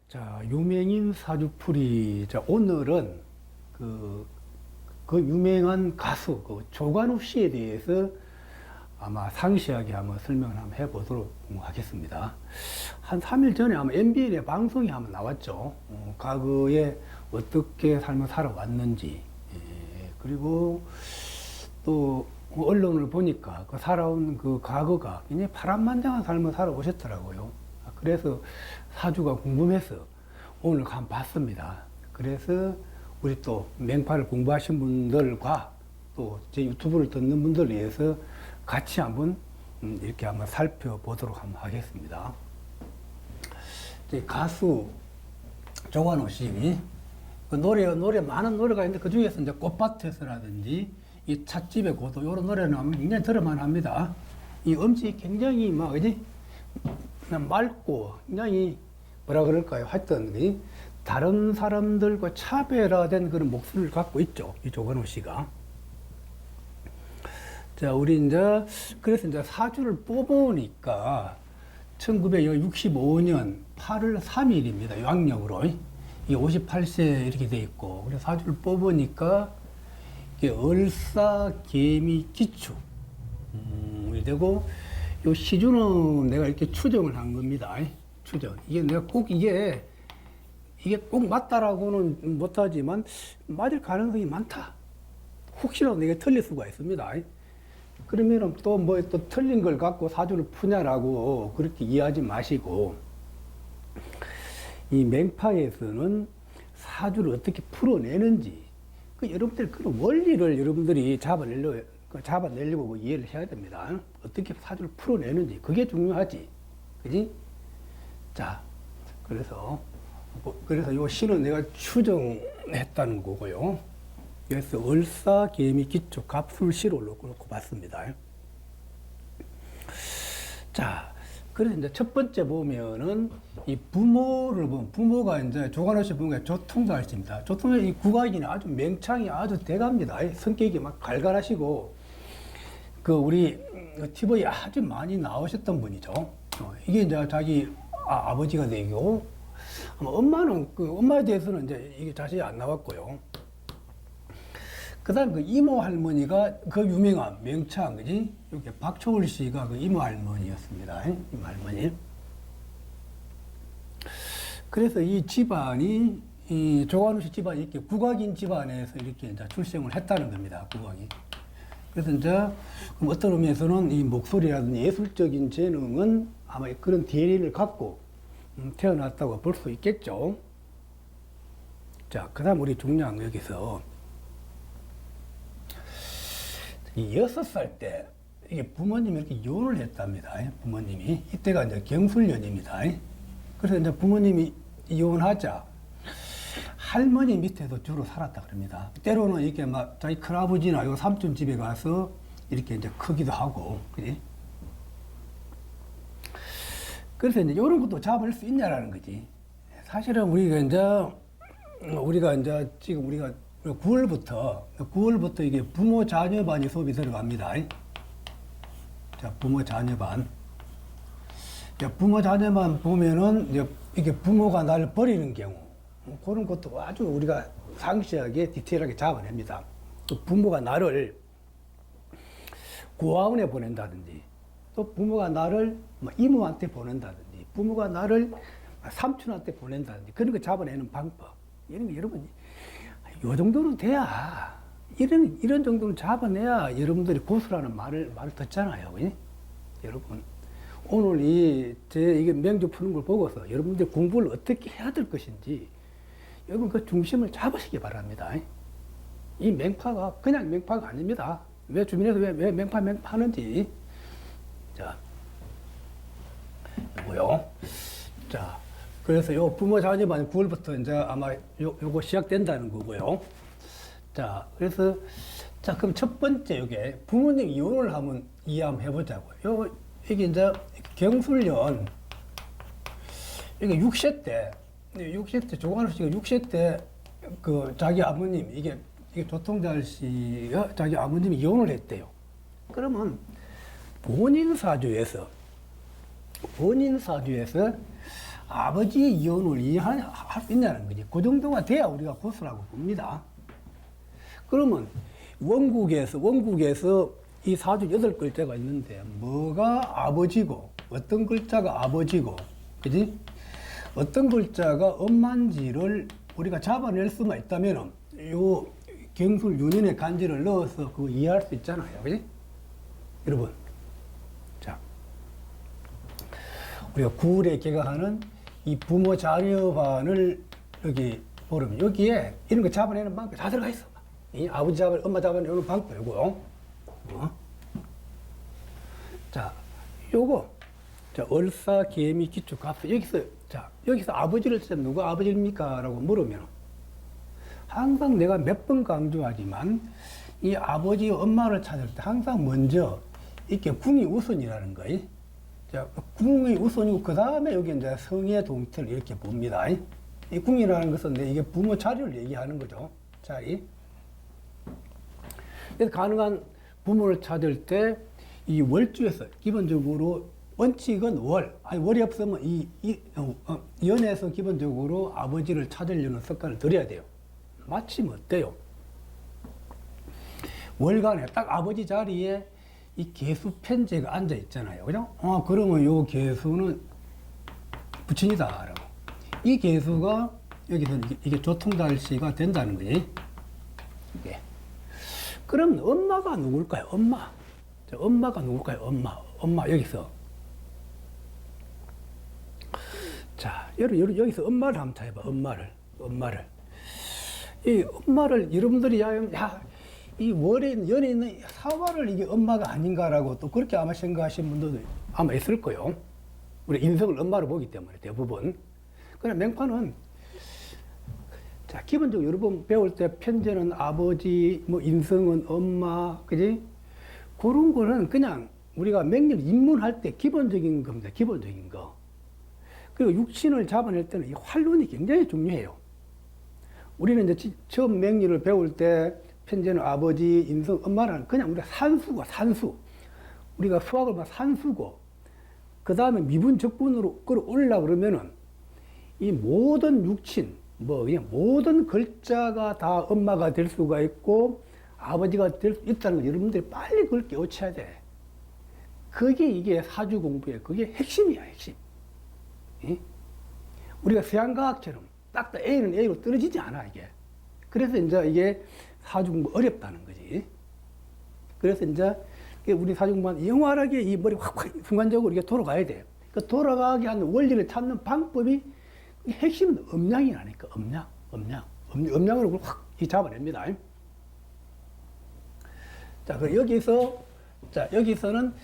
자, 유명인 사주풀이. 자, 오늘은 그 유명한 가수, 조관우 씨에 대해서 아마 상세하게 한번 설명을 한번 해보도록 하겠습니다. 한 3일 전에 아마 MBN의 방송이 한번 나왔죠. 과거에 어떻게 삶을 살아왔는지, 그리고 또 언론을 보니까 그 살아온 그 과거가 굉장히 파란만장한 삶을 살아오셨더라고요. 그래서 사주가 궁금해서 오늘 한번 봤습니다. 그래서 우리 또 맹파를 공부하신 분들과 또 제 유튜브를 듣는 분들을 위해서 같이 한번 이렇게 한번 살펴보도록 한번 하겠습니다. 가수 조관우 씨, 그 노래 많은 노래가 있는데 그 중에서 이제 꽃밭에서라든지 이 찻집의 고도 이런 노래는 굉장히 들을만 합니다. 이 음질이 굉장히 맑고 굉장히 뭐라 그럴까요? 하여튼 다른 사람들과 차별화된 그런 목소리를 갖고 있죠. 이 조관우 씨가. 자, 우리 그래서 사주를 뽑아오니까 1965년 8월 3일입니다. 양력으로. 이 58세 이렇게 돼 있고. 그래서 사주를 뽑으니까 이게 을사, 개미, 기축. 되고, 요 시주는 내가 이렇게 추정을 한 겁니다. 추정. 이게 내가 꼭 이게 꼭 맞다라고는 못하지만 맞을 가능성이 많다. 혹시라도 이게 틀릴 수가 있습니다. 그러면은 또 틀린 걸 갖고 사주를 푸냐라고 그렇게 이해하지 마시고, 이 맹파에서는 사주를 어떻게 풀어내는지, 여러분들 그런 원리를 여러분들이 잡아내려고 이해를 해야 됩니다. 어떻게 사주를 풀어내는지, 그게 중요하지. 그지? 자, 그래서 요 시는 내가 추정했다는 거고요. 그래서 을사, 개미, 기축, 갑술시로 놓고 봤습니다. 자, 그래서 이제 첫 번째 보면은 이 부모를 보면, 부모가 이제 조관우 씨 부모가 조통자씨입니다. 조통자 이 국악이는 아주 맹창이 아주 대갑니다. 성격이 막 갈갈하시고, 우리 TV에 아주 많이 나오셨던 분이죠. 이게 이제 자기 아버지가 되고, 엄마는 엄마에 대해서는 이제 이게 자세히 안 나왔고요. 그 다음 이모 할머니가 유명한 명창, 그지? 이렇게 박초월 씨가 이모 할머니였습니다. 이모 할머니. 그래서 이 집안이, 이 조관우 씨 집안이 이렇게 국악인 집안에서 이렇게 이제 출생을 했다는 겁니다. 국악이. 그래서 그럼 어떤 의미에서는 이 목소리라든지 예술적인 재능은 아마 그런 DNA를 갖고 태어났다고 볼 수 있겠죠. 자, 그 다음 우리 중요한 거 여기서 이 6살 때 이게 부모님이 이렇게 이혼을 했답니다. 부모님이. 이때가 이제 경술년입니다. 그래서 이제 부모님이 이혼하자 할머니 밑에도 주로 살았다 그럽니다. 때로는 이렇게 자기 큰아버지나 요 삼촌 집에 가서 이렇게 이제 크기도 하고, 그지? 그래서 이제 이런 것도 잡을 수 있냐라는 거지. 사실은 우리가 지금 9월부터 이게 부모 자녀반이 수업이 들어갑니다. 자, 부모 자녀반. 자, 부모 자녀반 보면은 이게 부모가 나를 버리는 경우, 그런 것도 아주 우리가 상세하게 디테일하게 잡아냅니다. 또 부모가 나를 고아원에 보낸다든지, 또 부모가 나를 이모한테 보낸다든지, 부모가 나를 삼촌한테 보낸다든지, 그런 거 잡아내는 방법. 이런 거 여러분, 요 정도는 돼야, 이런 정도는 잡아내야 여러분들이 고수라는 말을 듣잖아요. 그치? 여러분, 오늘 이게 명주 푸는 걸 보고서 여러분들이 공부를 어떻게 해야 될 것인지, 여러분 그 중심을 잡으시기 바랍니다. 이 맹파가 그냥 맹파가 아닙니다. 왜 주민에서 왜 맹파 하는지. 자, 요거요. 자, 그래서 요 부모 자녀반 9월부터 이제 아마 요거 시작된다는 거고요. 자, 그래서, 자, 그럼 첫 번째 요게 부모님 이혼을 한번 이해 한번 해보자고요. 이게 이제 경술년, 이게 6세 때, 조관우 씨가 6세 때 자기 아버님, 이게 조통자 씨가 자기 아버님이 이혼을 했대요. 그러면 본인 사주에서 아버지의 이혼을 이해할 수 있냐는 거지. 그 정도가 돼야 우리가 고수라고 봅니다. 그러면 원국에서 이 사주 8글자가 있는데 뭐가 아버지고 어떤 글자가 아버지고 그지? 어떤 글자가 엄마인지를 우리가 잡아낼 수만 있다면 요 경술 유년의 간지를 넣어서 그거 이해할 수 있잖아요. 그지? 여러분. 자. 우리가 9월에 개강하는 이 부모 자녀반을 여기 보면 여기에 이런 거 잡아내는 방법이 다 들어가 있어. 이 아버지 엄마 잡아내는 방법이고. 자, 요거. 자, 얼사, 개미, 기축, 갑수. 여기서 아버지를 쓰면 누가 아버지입니까? 라고 물으면 항상 내가 몇 번 강조하지만 이 아버지, 엄마를 찾을 때 항상 먼저 이렇게 궁이 우선이라는 거예요. 자, 궁이 우선이고 그 다음에 여기 이제 성의 동태를 이렇게 봅니다. 이 궁이라는 것은 이게 부모 자리를 얘기하는 거죠. 자리. 그래서 가능한 부모를 찾을 때 이 월주에서 기본적으로 원칙은 월이 없으면 연에서 기본적으로 아버지를 찾으려는 습관을 들여야 돼요. 마침 어때요? 월간에 딱 아버지 자리에 이 개수 편제가 앉아 있잖아요. 그죠? 그러면 요 개수는 부친이다. 라고. 이 개수가 여기서 이게 조통달시가 된다는 거지. 예. 그럼 엄마가 누굴까요? 엄마가 누굴까요? 엄마, 여기서. 자, 여기서 엄마를 한번 다 해봐. 엄마를. 이 엄마를 여러분들이 이 월에 연에 있는 사화를 이게 엄마가 아닌가라고 또 그렇게 아마 생각하시는 분들도 아마 있을 거예요. 우리 인성을 엄마로 보기 때문에 대부분. 그러나 맹파는 자, 기본적으로 여러분 배울 때 편제는 아버지, 뭐 인성은 엄마, 그지? 그런 거는 그냥 우리가 맹렬 입문할 때 기본적인 겁니다. 기본적인 거. 그리고 육신을 잡아낼 때는 이 활론이 굉장히 중요해요. 우리는 이제 처음 맹렬을 배울 때 편제는 아버지, 인성, 엄마는 그냥 우리가 산수. 우리가 수학을 봐 산수고, 그 다음에 미분, 적분으로 끌어올라 그러면은 이 모든 육친, 그냥 모든 글자가 다 엄마가 될 수가 있고, 아버지가 될 수 있다는 걸 여러분들이 빨리 그걸 깨우쳐야 돼. 이게 사주 공부의 그게 핵심이야, 핵심. 예? 우리가 서양과학처럼 딱 A는 A로 떨어지지 않아, 이게. 그래서 이제 이게 사주 공부 어렵다는 거지. 그래서 이제 우리 사주 공부는 영원하게 이 머리 확 순간적으로 이게 돌아가야 돼. 그 돌아가게 하는 원리를 찾는 방법이 핵심은 음양이라니까, 음양으로 확 잡아냅니다. 자, 그 여기서는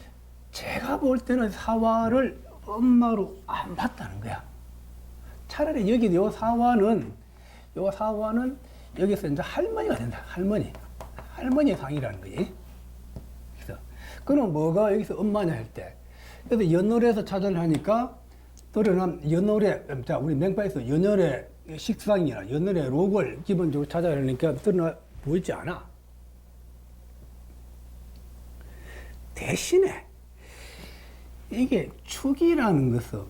제가 볼 때는 사화를 엄마로 안 봤다는 거야. 차라리 요 사화는 여기서 이제 할머니가 된다. 할머니의 상이라는 거지. 그래서 그럼 뭐가 여기서 엄마냐 할 때. 그래서 연월에서 찾아를 하니까 연월에, 자, 우리 맹파에서 연월의 식상이나 연월의 록을 기본적으로 찾아야 하니까 드러나 보이지 않아. 대신에 이게 축이라는 것은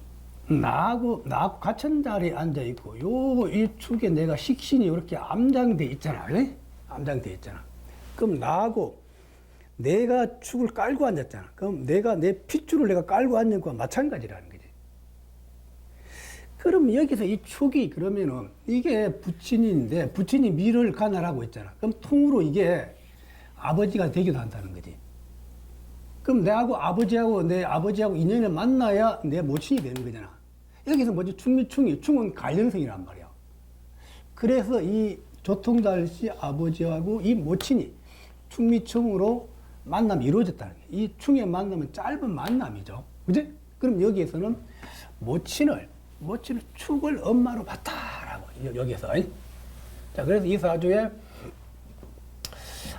나하고 같은 자리에 앉아 있고 이 축에 내가 식신이 이렇게 암장돼 있잖아. 그래? 암장돼 있잖아. 그럼 나하고 내가 축을 깔고 앉았잖아. 그럼 내가 내 핏줄을 내가 깔고 앉는 거와 마찬가지라는 거지. 그럼 여기서 이 축이 그러면은 이게 부친인데 부친이 미를 관할하고 있잖아. 그럼 통으로 이게 아버지가 되기도 한다는 거지. 그럼 내 아버지하고 인연을 만나야 내 모친이 되는 거잖아. 여기서 뭐지? 충은 관련성이란 말이야. 그래서 이 조통달씨 아버지하고 이 모친이 충미충으로 만남이 이루어졌다는 거야. 이 충의 만남은 짧은 만남이죠. 그지? 그럼 여기에서는 모친을 축을 엄마로 봤다라고, 여기서. 자, 그래서 이 사주에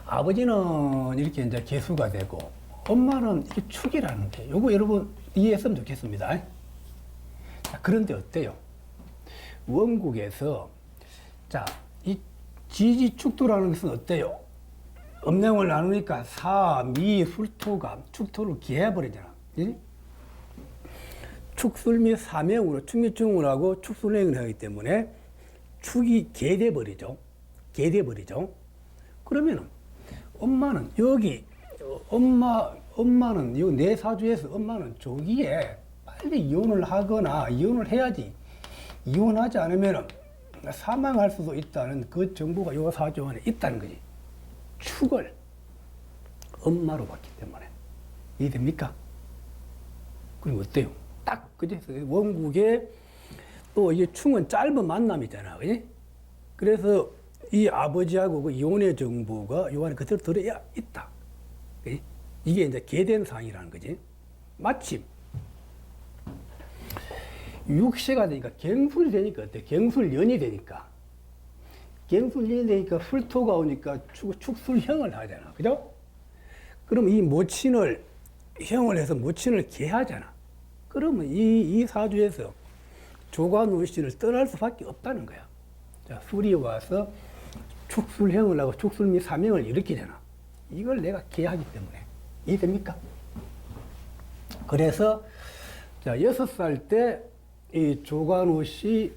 아버지는 이렇게 이제 개수가 되고, 엄마는 이게 축이라는 게, 요거 여러분 이해했으면 좋겠습니다. 자, 그런데 어때요? 원국에서, 자, 이 지지축토라는 것은 어때요? 음량을 나누니까 사, 미, 술토가 축토를 기해버리잖아. 축술 및 사명으로 축미중을 하고 축술행을 하기 때문에 축이 개돼 버리죠. 개돼 버리죠. 그러면은 엄마는 여기 엄마는 이 내 사주에서 엄마는 조기에 빨리 이혼을 하거나 이혼을 해야지. 이혼하지 않으면은 사망할 수도 있다는 그 정보가 요 사주 안에 있다는 거지. 축을 엄마로 봤기 때문에. 이해됩니까? 그럼 어때요? 딱, 그지? 원국에 또 이게 충은 짧은 만남이잖아. 그지? 그래서 이 아버지하고 그 이혼의 정보가 요 안에 그대로 들어야 있다. 그지? 이게 이제 계된 상이라는 거지. 마침, 육세가 되니까 경술이 되니까 어때? 경술연이 되니까. 경술연이 되니까 술토가 오니까 축술형을 하잖아. 그죠? 그럼 이 모친을 형을 해서 모친을 계하잖아. 그러면 이 사주에서 조관우 씨를 떠날 수밖에 없다는 거야. 자, 술이 와서 축술형을 하고 축술 및 사명을 일으키잖아. 이걸 내가 계하기 때문에. 이해됩니까? 그래서, 자, 6살 때 이 조관우 씨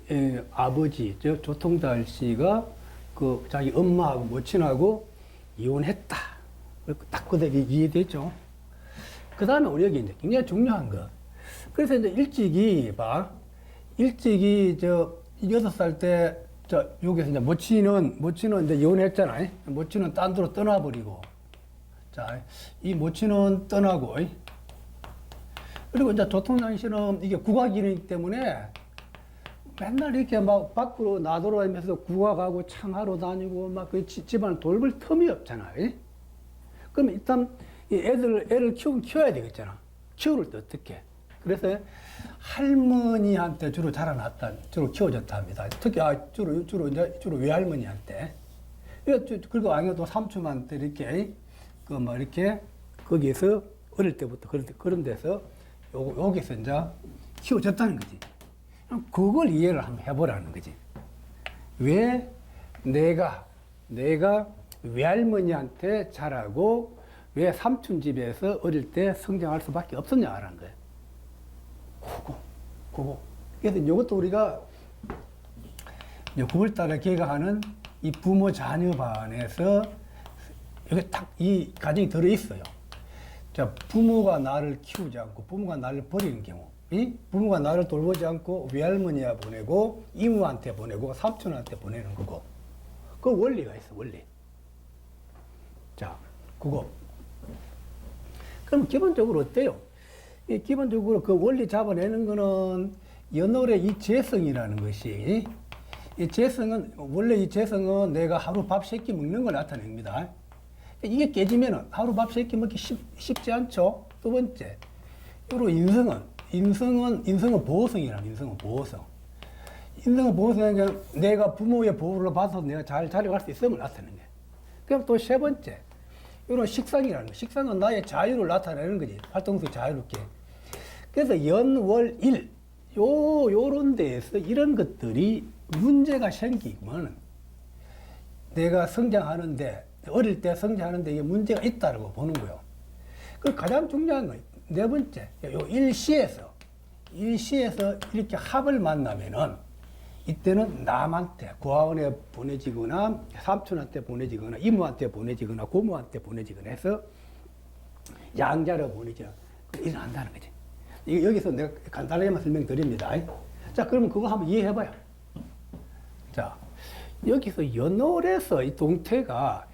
아버지, 저 조통달 씨가 그 자기 엄마하고 모친하고 이혼했다. 딱 그대로 이해되죠? 그 다음에 우리 여기 이제 굉장히 중요한 거. 그래서 이제 일찍이 6살 때, 여기서 이제 모친은 이제 이혼했잖아요. 모친은 딴 데로 떠나버리고. 자, 이 모친은 떠나고. 그리고 이제 조통장 씨는 이게 국악인이기 때문에 맨날 이렇게 막 밖으로 나돌아다니면서 국악하고 창하러 다니고 막 그 집안 돌볼 틈이 없잖아요. 그러면 일단 이 애를 키워야 되겠잖아. 키우를 때 어떻게? 그래서 할머니한테 주로 주로 키워졌다 합니다. 특히 주로 외할머니한테. 그리고 아니면 또 삼촌한테 이렇게 이렇게 거기에서 어릴 때부터 그런 데서 여기서 이제 키워졌다는 거지. 그걸 이해를 한번 해보라는 거지. 왜 내가 외할머니한테 자라고 왜 삼촌 집에서 어릴 때 성장할 수밖에 없었냐라는 거예요. 그거. 그래서 이것도 우리가 9월 달에 개강하는 이 부모 자녀반에서 여기 딱 이 가정이 들어있어요. 자, 부모가 나를 키우지 않고 부모가 나를 버리는 경우, 부모가 나를 돌보지 않고 외할머니한테 보내고 이모한테 보내고 삼촌한테 보내는 거고, 그 원리가 있어, 원리. 자, 그거. 그럼 기본적으로 어때요? 기본적으로 그 원리 잡아내는 거는 연월의 이 재성이라는 것이, 이 재성은, 원래 이 재성은 내가 하루 밥 3끼 먹는 걸 나타냅니다. 이게 깨지면은 하루 밥 3끼 먹기 쉽지 않죠? 두 번째, 요로 인성은 보호성이라는, 인성은 보호성. 인성은 보호성이니까 내가 부모의 보호를 받아서 내가 잘 자라갈 수 있음을 나타내는 거예요. 그럼 또 세 번째, 요런 식상이라는 거. 식상은 나의 자유를 나타내는 거지. 활동성 자유롭게. 그래서 연월일, 요런 데에서 이런 것들이 문제가 생기면 내가 성장하는데, 어릴 때 성장하는데 이게 문제가 있다고 보는 거예요. 그 가장 중요한 건 네 번째, 요 일시에서 이렇게 합을 만나면은 이때는 남한테 고아원에 보내지거나 삼촌한테 보내지거나 이모한테 보내지거나 고모한테 보내지거나 해서 양자로 보내지거나 일어난다는 거지. 여기서 내가 간단하게만 설명드립니다. 자, 그러면 그거 한번 이해해봐요. 자, 여기서 연월에서 이 동태가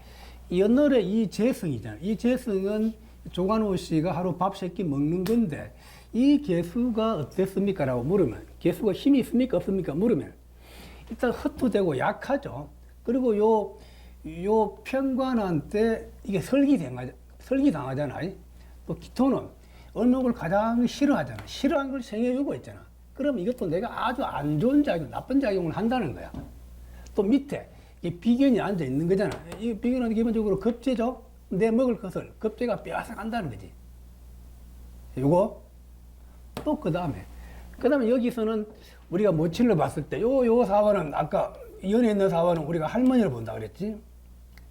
연월의 이 재성이잖아요. 이 재성은 조관우 씨가 하루 밥 3끼 먹는 건데 이 개수가 어땠습니까? 라고 물으면, 개수가 힘이 있습니까? 없습니까? 물으면 일단 헛투되고 약하죠. 그리고 요 편관한테 이게 설기당하잖아요. 또 기토는 어느 걸 가장 싫어하잖아. 싫어하는 걸 생겨주고 있잖아. 그럼 이것도 내가 아주 안 좋은 작용, 나쁜 작용을 한다는 거야. 또 밑에 이 비견이 앉아 있는 거잖아. 이 비견은 기본적으로 겁재죠. 내 먹을 것을 겁재가 빼앗아 간다는 거지. 요거. 또 그 다음에 여기서는 우리가 모친을 봤을 때 요 사화는 아까 연에 있는 사화는 우리가 할머니를 본다 그랬지.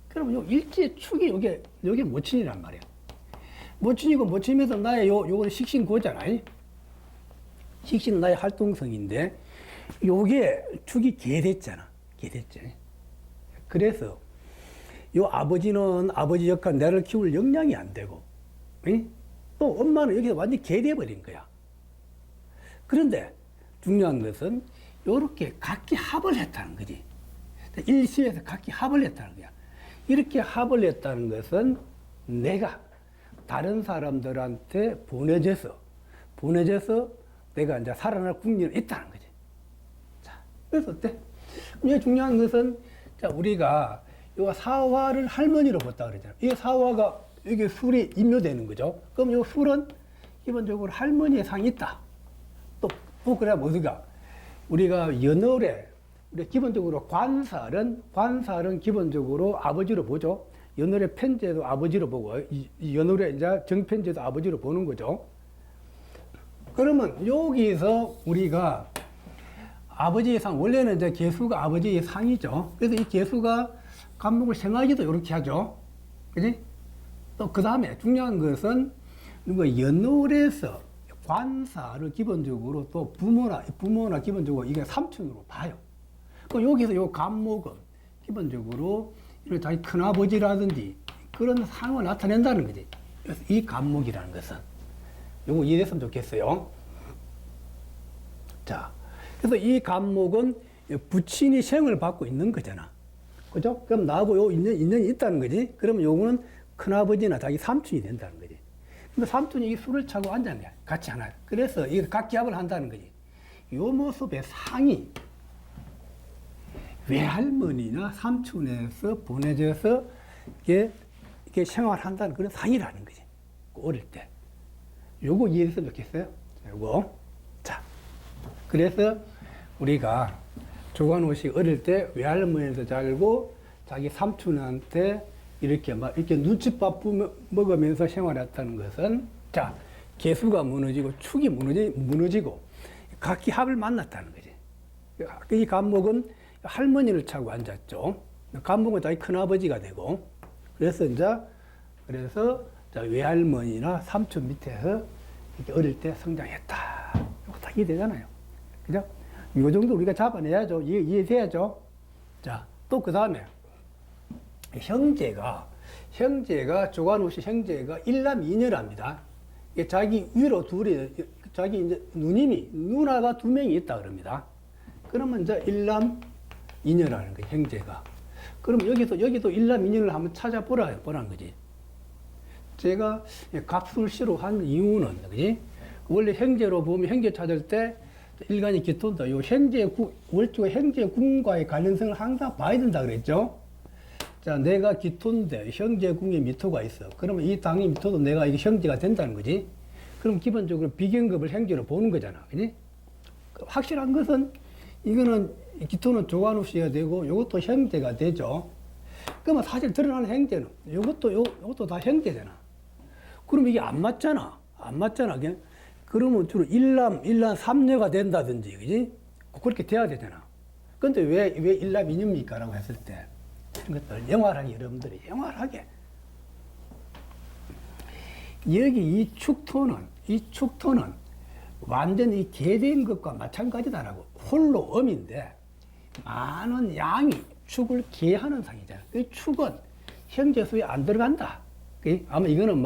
그럼 요 일지의 축이 요게 모친이란 말이야. 모친이고 모친이면서 나의 요거는 식신고잖아. 식신은 나의 활동성인데 요게 축이 개됐잖아. 개됐지. 그래서 요 아버지는 아버지 역할 나를 키울 역량이 안 되고, 응? 또 엄마는 여기서 완전히 개돼 버린 거야. 그런데 중요한 것은 요렇게 각기 합을 했다는 거지. 일시에서 각기 합을 했다는 거야. 이렇게 합을 했다는 것은 내가 다른 사람들한테 보내져서 내가 이제 살아날 국리는 있다는 거지. 자, 그래서 어때? 이게 중요한 것은, 자, 우리가 요 사화를 할머니로 봤다 그러잖아. 이 사화가, 이게 술이 임묘되는 거죠. 그럼 요 술은 기본적으로 할머니의 상이 있다. 또 그래, 뭐가? 우리가 연월에, 우리 기본적으로 관살은 기본적으로 아버지로 보죠. 연월의 편제도 아버지로 보고, 이 연월의 이제 정편제도 아버지로 보는 거죠. 그러면 여기서 우리가 아버지의 상, 원래는 이제 개수가 아버지의 상이죠. 그래서 이 개수가 간목을 생하기도 이렇게 하죠. 그지? 또 그 다음에 중요한 것은 연월에서 관사를 기본적으로 또 부모나 기본적으로 이게 삼촌으로 봐요. 그 여기서 요 간목은 기본적으로 이런 자기 큰아버지라든지 그런 상을 나타낸다는 거지. 그래서 이 간목이라는 것은 요거 이해됐으면 좋겠어요. 자, 그래서 이 간목은 부친이 생을 받고 있는 거잖아. 그죠? 그럼 나하고 요 인연이 있다는 거지. 그러면 요거는 큰아버지나 자기 삼촌이 된다는 거지. 근데 삼촌이 이 술을 차고 앉았네. 같이 하나. 그래서 이 각기합을 한다는 거지. 요 모습의 상이 외할머니나 삼촌에서 보내져서 이게 생활한다는 그런 상이라는 거지. 어릴 때. 요거 이해했으면 좋겠어요. 요거. 자. 그래서 우리가 조관우식 어릴 때 외할머니에서 자고 자기 삼촌한테 이렇게 눈칫밥 먹으면서 생활했다는 것은, 자, 개수가 무너지고 축이 무너지고 각기 합을 만났다는 거지. 이 간목은 할머니를 차고 앉았죠. 간목은 자기 큰아버지가 되고, 그래서 외할머니나 삼촌 밑에서 이렇게 어릴 때 성장했다. 이거 다 이해되잖아요. 그죠? 요 정도 우리가 잡아내야죠. 이해돼야죠. 자, 또 그 다음에 형제가 조관우씨 형제가 일남이녀랍니다. 자기 위로 둘이, 자기 이제 누나가 2명이 있다 그럽니다. 그러면 이제 일남이녀라는 거예요, 형제가. 그럼 여기도 일남이녀를 한번 찾아보라는 거지. 제가 갑술시로 한 이유는, 그지? 원래 형제로 보면 형제 찾을 때 일간이 기토다. 요 월주가 형제궁과의 관련성을 항상 봐야 된다 그랬죠? 자, 내가 기토인데 형제궁에 미토가 있어. 그러면 이 당의 미토도 내가 이게 형제가 된다는 거지. 그럼 기본적으로 비경급을 형제로 보는 거잖아. 그지? 확실한 것은 이거는 기토는 조관우씨가 되고 요것도 형제가 되죠. 그러면 사실 드러나는 형제는 요것도 다 형제잖아. 그럼 이게 안 맞잖아. 그냥? 그러면 주로 일남 3녀가 된다든지, 그지? 그렇게 돼야 되잖아. 근데 왜 일남 2녀입니까? 라고 했을 때, 이런 것들 영활하게, 여러분들이 영활하게. 여기 이 축토는 완전히 개된 것과 마찬가지다라고. 홀로 엄인데, 많은 양이 축을 개하는 상이잖아. 이 축은 형제수에 안 들어간다. 아마 이거는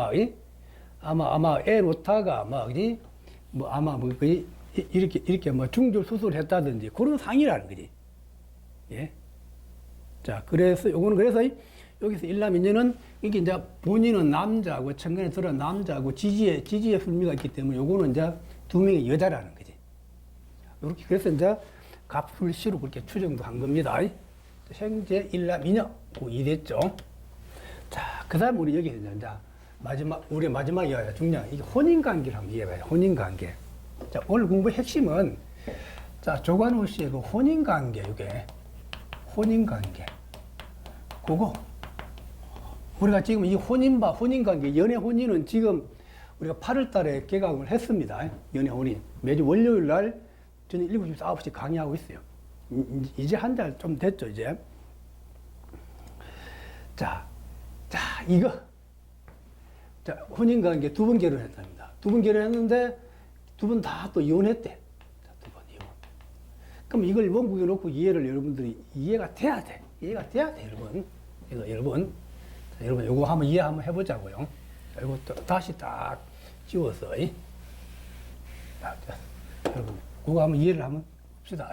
아마 애 놓다가 그지? 이렇게 중절 수술했다든지 그런 상이라는 거지. 예. 자, 그래서 여기서 일남이녀는 이게 이제 본인은 남자고 천간에 들어 남자고 지지의 훌미가 있기 때문에 요거는 이제 2명의 여자라는 거지. 이렇게 그래서 이제 갑술시로 그렇게 추정도 한 겁니다. 형제 일남이녀 이랬죠. 자, 그다음 우리 여기서 이제 우리 마지막 이야기가 중요한, 이게 혼인관계를 한번 이해해봐요. 혼인관계. 자, 오늘 공부의 핵심은, 자, 조관우 씨의 그 혼인관계, 이게. 혼인관계. 그거. 우리가 지금 이 혼인관계, 연애혼인은 지금 우리가 8월 달에 개강을 했습니다. 연애혼인. 매주 월요일 날 저는 7시, 9시 강의하고 있어요. 이제 한 달 좀 됐죠, 이제. 자, 이거. 자, 혼인관계 2번 결혼했답니다. 2번 결혼했는데 2분 다 또 이혼했대. 그럼 이걸 원국에 놓고 이해를 여러분들이 이해가 돼야 돼. 이해가 돼야 돼, 여러분. 이거 여러분. 자, 여러분, 요거 한번 이해 한번 해보자고요. 자, 요거 또 다시 딱 지워서. 자, 여러분, 그거 한번 이해를 한번 합시다.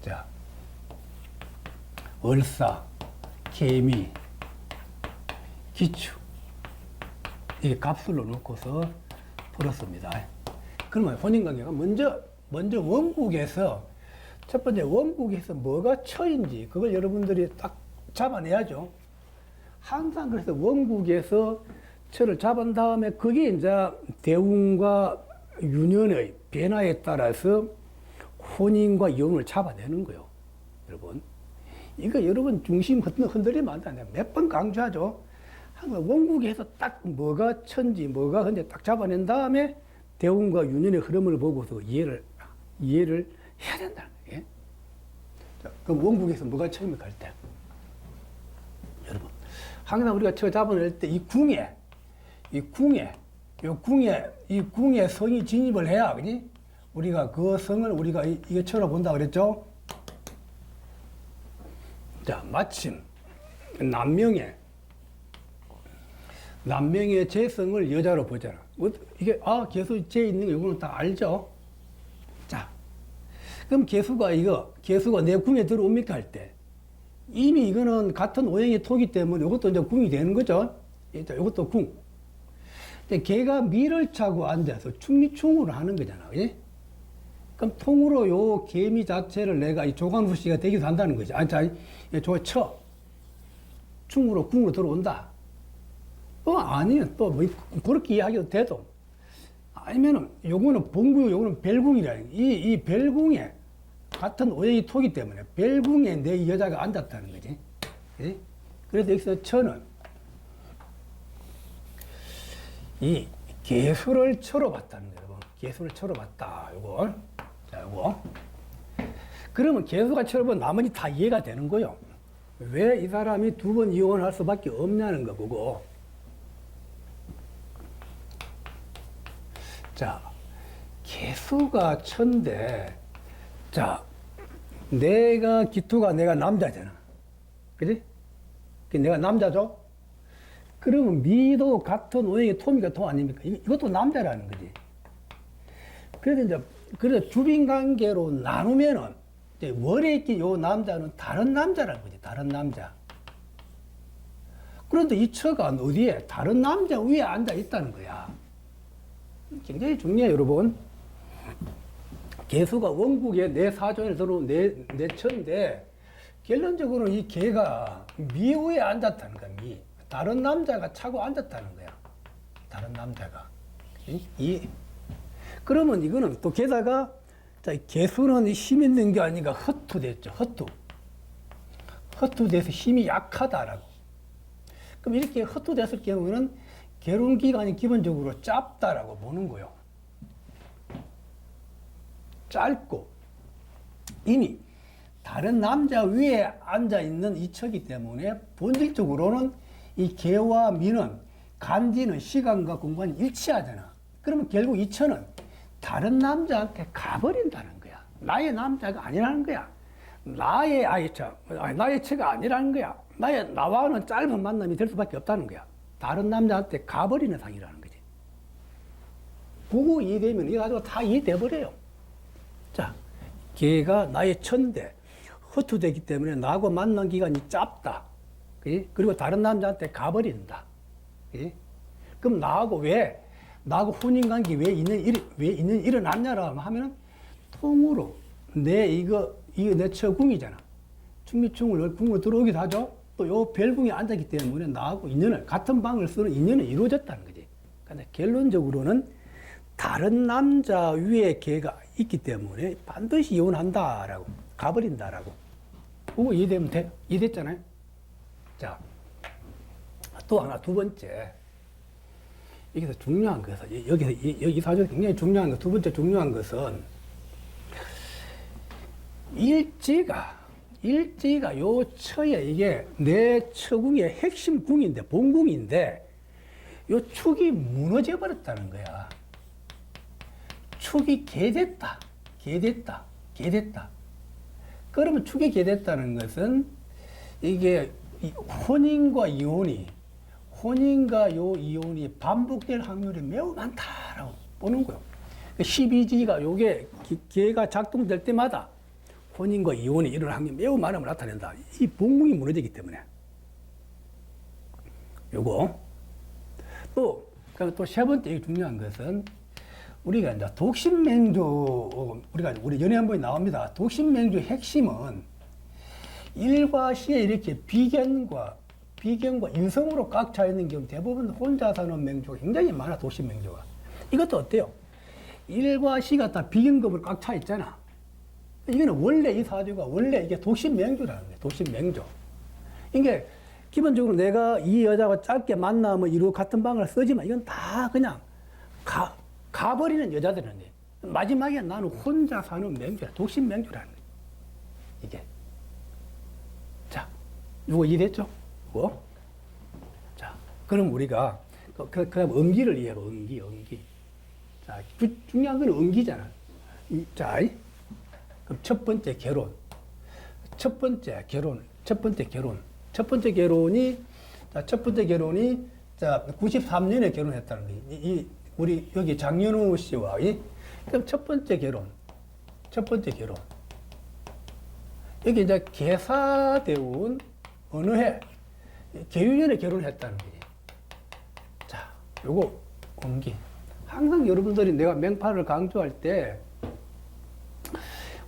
자, 월사, 개미, 기축. 이게 값술로 놓고서 풀었습니다. 그러면 혼인관계가 먼저 원국에서, 첫 번째 원국에서 뭐가 처인지, 그걸 여러분들이 딱 잡아내야죠. 항상 그래서 원국에서 처를 잡은 다음에 그게 이제 대운과 유년의 변화에 따라서 혼인과 이혼을 잡아내는 거예요. 여러분. 이거 여러분 중심 흔들리면 안 돼. 내가 몇 번 강조하죠. 항상 원국에서 딱 뭐가 천지, 뭐가 근데 딱 잡아낸 다음에 대운과 유년의 흐름을 보고서 이해를 해야 된다는 거예요. 자, 그럼 원국에서 뭐가 처입니까 할 때? 여러분. 항상 우리가 처 잡아낼 때 이 궁에 성이 진입을 해야, 그지? 우리가 그 성을 우리가 이게 처로 본다 그랬죠? 자, 마침 남명의 재성을 여자로 보잖아. 이게, 개수 재 있는 거 이거는 다 알죠? 자, 그럼 개수가 내 궁에 들어옵니까 할 때? 이미 이거는 같은 오행의 토기 때문에 이것도 이제 궁이 되는 거죠? 이것도 궁. 근데 걔가 미를 차고 앉아서 충리충으로 하는 거잖아. 그지? 그럼 통으로 요 개미 자체를 내가 이 조관후시가 되기도 한다는 거지. 쳐. 충으로, 궁으로 들어온다. 아니면 뭐, 그렇게 이야기도 돼도. 아니면은, 요거는 본궁, 요거는 별궁이라. 이 별궁에, 같은 오행이 토기 때문에, 별궁에 내 여자가 앉았다는 거지. 그지? 그래서 여기서 처는, 이 개수를 처로 봤다는 거예요. 여러분. 개수를 처로 봤다. 요거. 자, 요거. 그러면 개수가 처로 보면 나머지 다 이해가 되는 거예요. 왜 이 사람이 두 번 이혼할 수밖에 없냐는 거, 그거. 자, 개수가 천데, 자, 기토가 내가 남자잖아. 그지? 내가 남자죠? 그러면 미도 같은 오행의 토미가 토 아닙니까? 이것도 남자라는 거지. 그래서 주빈 관계로 나누면은, 월에 있긴 요 남자는 다른 남자라는 거지. 다른 남자. 그런데 이 처가 어디에? 다른 남자 위에 앉아 있다는 거야. 굉장히 중요해요, 여러분. 개수가 원국에 내 사존에 들어온 내 처인데, 결론적으로는 이 개가 미 위에 앉았다는 거야, 미. 다른 남자가 차고 앉았다는 거야. 다른 남자가. 그러면 이거는 또 게다가, 자, 개수는 힘 있는 게 아니라 허투됐죠, 허투돼서 힘이 약하다라고. 그럼 이렇게 허투됐을 경우에는 결혼 기간이 기본적으로 짧다라고 보는 거예요. 짧고, 이미 다른 남자 위에 앉아있는 이 척이 때문에 본질적으로는 이 개와 미는 간지는 시간과 공간이 일치하잖아. 그러면 결국 이 처는 다른 남자한테 가버린다는 거야. 나의 남자가 아니라는 거야. 나의 처가 아니라는 거야. 나와는 짧은 만남이 될 수밖에 없다는 거야. 다른 남자한테 가버리는 상이라는 거지. 그거 이해되면 이거 가지고 다 이해돼 버려요. 자, 걔가 나의 처인데 허투되기 때문에 나하고 만난 기간이 짧다. 그치? 그리고 다른 남자한테 가버린다. 그치? 그럼 나하고 혼인관계 왜 일어났냐라고 하면은 통으로 내 처궁이잖아. 충미충을 궁으로 들어오기도 하죠. 또 요 별궁에 앉았기 때문에 나하고 같은 방을 쓰는 인연이 이루어졌다는 거지. 근데 결론적으로는 다른 남자 위에 걔가 있기 때문에 반드시 이혼한다라고, 가버린다라고. 그거 이해되면 돼? 이해됐잖아요? 자, 또 하나, 두 번째. 여기서 중요한 것은, 여기 사주에서 굉장히 중요한 것, 두 번째 중요한 것은, 일지가 요 처에 이게 내 처궁의 핵심 궁인데, 본궁인데, 요 축이 무너져 버렸다는 거야. 축이 개됐다. 개됐다. 개됐다. 그러면 축이 개됐다는 것은 이게 혼인과 이혼이 반복될 확률이 매우 많다라고 보는 거예요. 12지가 요게 개가 작동될 때마다 혼인과 이혼이 일어날 확률이 매우 많음을 나타낸다. 이 복몽이 무너지기 때문에. 요거. 또 세 번째 중요한 것은 우리가 이제 독신맹조, 우리 연애한번에 나옵니다. 독신맹조의 핵심은 일과시에 이렇게 비견과 인성으로 꽉 차 있는 경우 대부분 혼자 사는 맹조가 굉장히 많아, 독신맹조가. 이것도 어때요? 일과시가 다 비견급으로 꽉 차 있잖아. 이거는 원래 이 사주가 원래 이게 독신맹조라는 거예요. 독신맹조. 이게 기본적으로 내가 이 여자와 짧게 만나면 이루 같은 방을 쓰지만 이건 다 그냥 가버리는 여자들인데 마지막에 나는 혼자 사는 맹조라, 독신맹조라는 거예요. 이게. 자, 이거 이해됐죠? 뭐? 자, 그럼 우리가 그다음 음기를 이해해봐. 음기. 자, 중요한 건 음기잖아. 자, 그럼 첫 번째 결혼. 첫 번째 결혼이 자 93년에 결혼했다는 거예요. 우리 여기 장현우 씨와 그럼 첫 번째 결혼. 여기 이제 계사대운 어느 해 계유년에 결혼했다는 거예요. 자, 요거 음기. 항상 여러분들이 내가 맹파를 강조할 때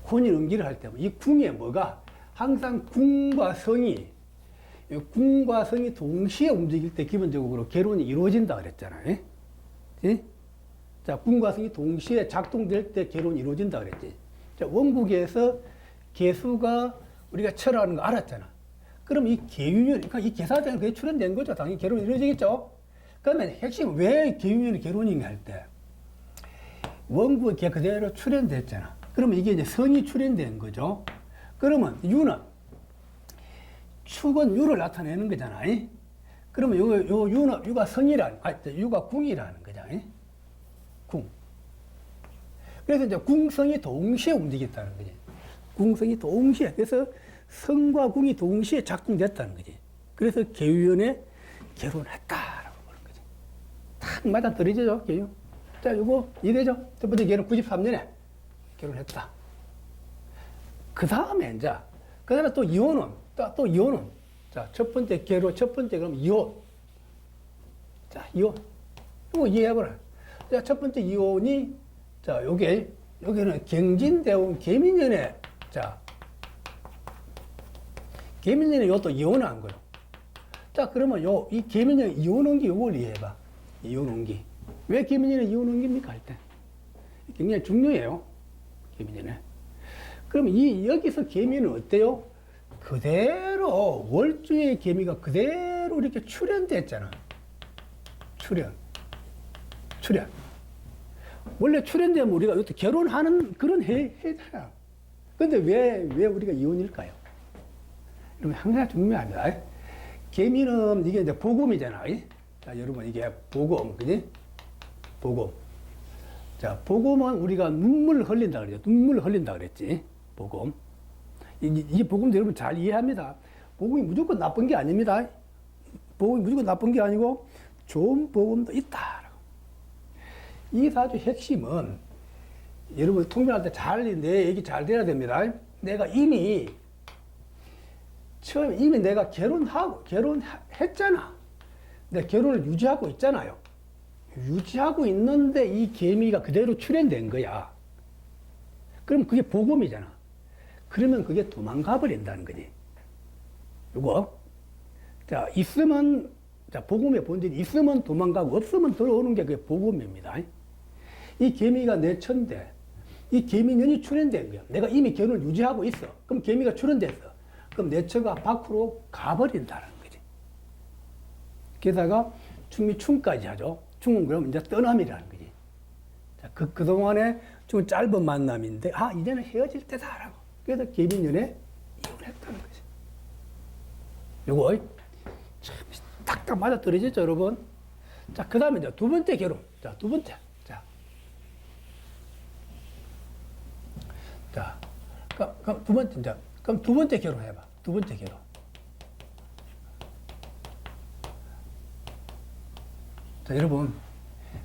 혼인 음기를 할 때 이 궁에 뭐가 항상 궁과 성이 동시에 움직일 때 기본적으로 결혼이 이루어진다 그랬잖아요. 예? 자, 궁과 성이 동시에 작동될 때 결혼이 이루어진다 그랬지. 자, 원국에서 개수가 우리가 철하는 거 알았잖아. 그럼 이 계유년, 그러니까 이 계사대는 그게 출현된 거죠. 당연히 결혼이 이루어지겠죠. 그러면 핵심 왜 계유년이 결혼인가 할 때 원국에 그대로 출현됐잖아. 그러면 이게 이제 성이 출현된 거죠. 그러면 축은 유를 나타내는 거잖아. 그러면 유가 유가 궁이라는 거잖아. 궁. 그래서 이제 궁성이 동시에 움직였다는 거지. 궁성이 동시에. 그래서 성과 궁이 동시에 작동됐다는 거지. 그래서 계유년에 결혼했다라고 보는 거지. 딱 맞아 떨어지죠, 계유. 자, 요거 이해되죠? 첫 번째 결혼 93년에 결혼했다. 그 다음에 또 이혼은, 자, 첫 번째 그럼 이혼. 자, 이혼. 이거 이해해보라. 자, 첫 번째 이혼이, 자, 여기는 경진대운 계민년에, 자, 계민년에 요것도 이혼한 거예요. 자, 그러면 이 계민년 이혼운기 요걸 이해해봐. 이혼운기. 왜 계민년에 이혼운기입니까? 할 때. 굉장히 중요해요. 계민년에. 그럼 여기서 계미는 어때요? 그대로 월주의 계미가 그대로 이렇게 출현됐잖아. 출현. 원래 출현되면 우리가 이것도 결혼하는 그런 해잖아. 근데 왜 우리가 이혼일까요? 여러분 항상 중요합니다. 계미는 이게 이제 복음이잖아. 자, 여러분 이게 복음, 그지? 복음. 자, 복음은 우리가 눈물을 흘린다 그랬죠. 눈물을 흘린다 그랬지. 복음. 이 복음도 여러분 잘 이해합니다. 복음이 무조건 나쁜 게 아닙니다. 복음이 무조건 나쁜 게 아니고 좋은 복음도 있다. 이 사주 핵심은 여러분 통변할 때 내 얘기 잘 들어야 됩니다. 내가 이미 내가 결혼했잖아. 내가 결혼을 유지하고 있잖아요. 유지하고 있는데 이 계미가 그대로 출현된 거야. 그럼 그게 복음이잖아. 그러면 그게 도망가 버린다는 거지. 요거. 자, 복음의 본질이 있으면 도망가고 없으면 들어오는 게 그게 복음입니다. 이 계미가 내 천대, 이 계미년이 출현된 거야. 내가 이미 결혼을 유지하고 있어. 그럼 계미가 출현됐어. 그럼 내 처가 밖으로 가버린다는 거지. 게다가 충까지 하죠. 충은 그럼 이제 떠남이라는 거지. 자, 그동안에 좀 짧은 만남인데, 이제는 헤어질 때다라고. 그래서 계민년에 이혼했다는 거지. 요거, 참, 딱딱 맞아 떨어지죠, 여러분? 자, 그 다음에 이제 두 번째 결혼. 자, 두 번째. 자. 그럼 두 번째, 이제, 그럼 두 번째 결혼 해봐. 두 번째 결혼. 자, 여러분,